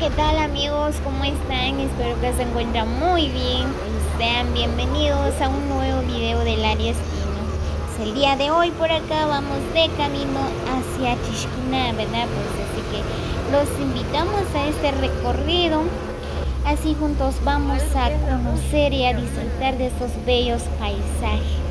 ¿qué tal amigos? ¿Cómo están? Espero que se encuentren muy bien. Sean bienvenidos a un nuevo video del Ariestino. El día de hoy por acá vamos de camino hacia Chishkuna, ¿verdad? Pues así que los invitamos a este recorrido. Así juntos vamos a conocer y a disfrutar de estos bellos paisajes.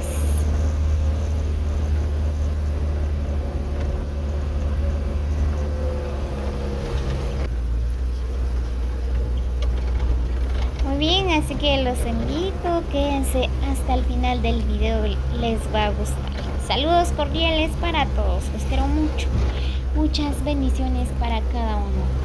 Muy bien, así que los invito, quédense hasta el final del video, les va a gustar. Saludos cordiales para todos, los quiero mucho. Muchas bendiciones para cada uno.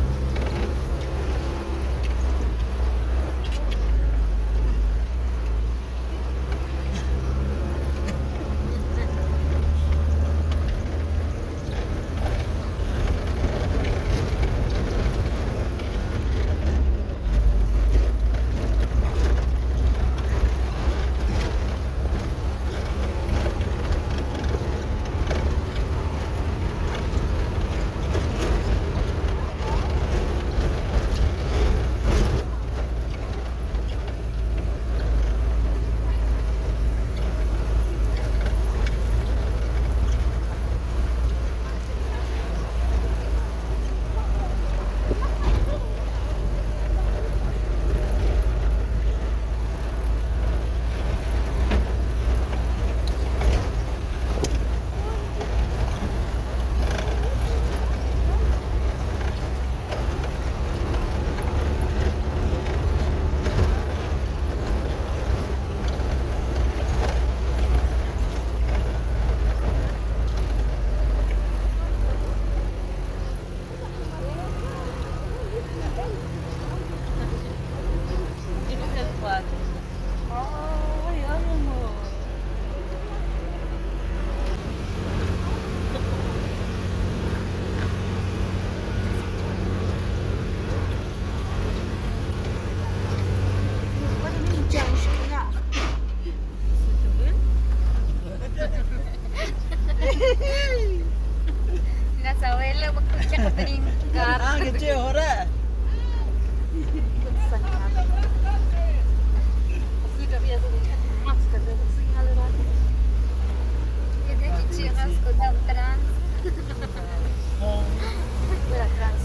Las abuelas escuchan brincar. Ah, qué chévere ahora.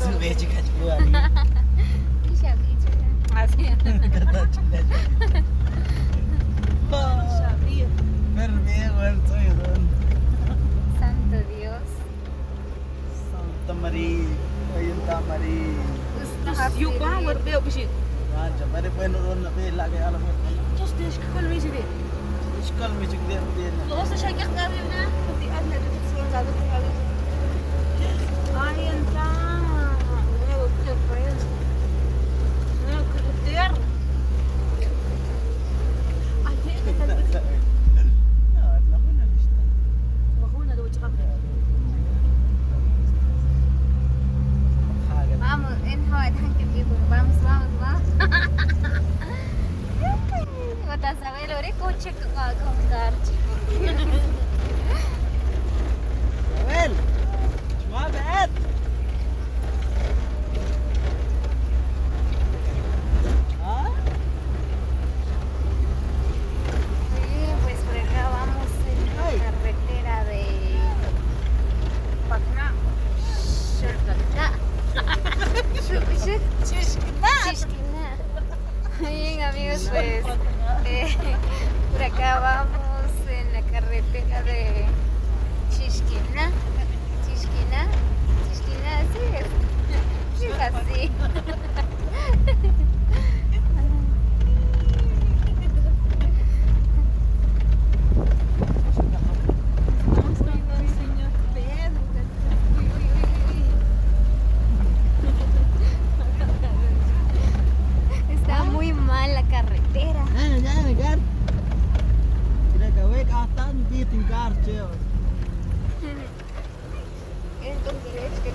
Sube juga juga nih. Bisa bicara. Kata juga. Bermewah soy don. Santo Dios. Santa Maria, Ayunta Maria. You power be opposite. Aja, mari pun urun na be lagi alam mo. Just this call me sibi. Iskal mi cik dia dia. Lo sa shakir kami na. Di adna dito sa zado ko kami. Ayan ta. Ano ko friend. Ano ko der. Ay, ito talaga. Nah, na lista. Wakuna do tsaka. Vamos, en Hawaii, que vivo. Vamos, vamos, vamos. Vas a ver, ahora coche con garche. Well, cuma bet. Ah? Pues por acá vamos en la carretera de Patna. Chishkina. Chishkina. Bien amigos, pues por acá vamos en la carretera de Chishkina. Chishkina. Chishkina, así es. Es así. Está muy mal la carretera. Jangan kan? Tidak gawe katan di tingkar cewek. Es con derecho.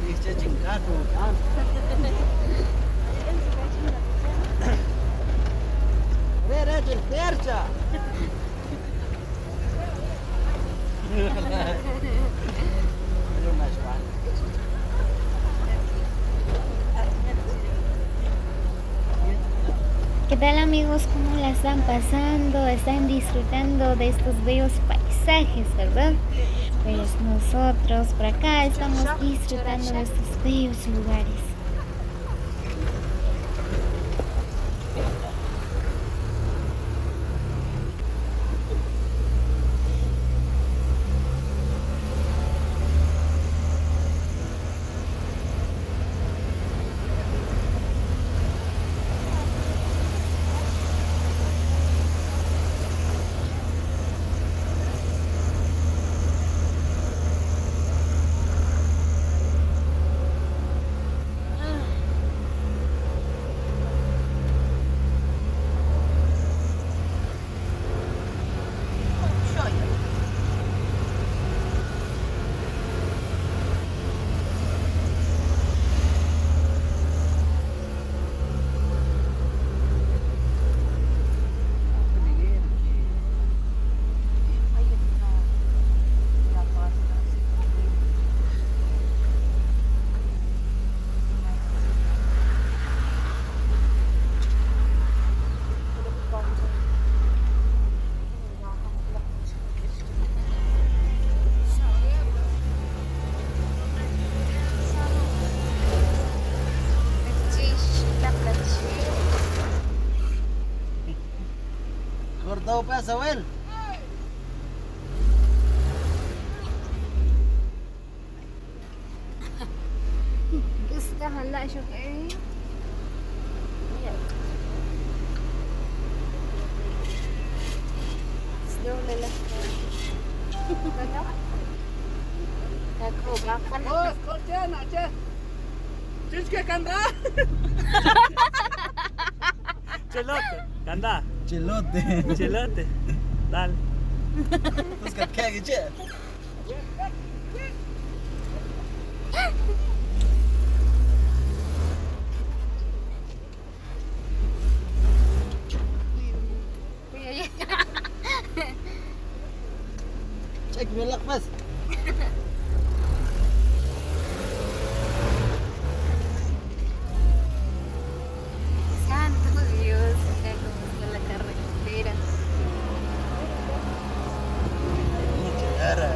Bisa tingkar tuh kan. Re terca. Ayo mas pan. ¿Qué tal amigos? ¿Cómo la están pasando? ¿Están disfrutando de estos bellos paisajes, verdad? Pues nosotros por acá estamos disfrutando de estos bellos lugares. Cortado pues, Abel. Gusto hala siya kay. Slow na lang. Ako, bakal. Oh, escucha, Nacha. ¿Tienes que cantar? Chelote, canta. Chilote. Chelote. Dale. Terus kat kayak gitu. Cek belak mas. Santo Dios, me gusta la carretera. Cara.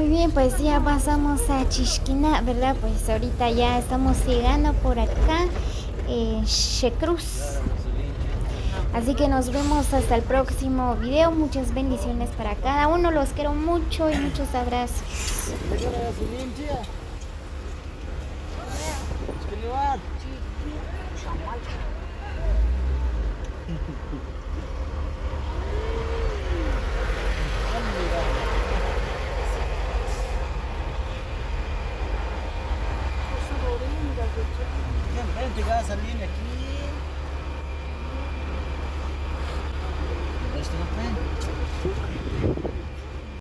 Muy bien, pues ya pasamos a Chishquina, ¿verdad? Pues ahorita ya estamos llegando por acá, Shecruz. Así que nos vemos hasta el próximo video. Muchas bendiciones para cada uno. Los quiero mucho y muchos abrazos. Vente, gasolina aqui. Deixa eu ver.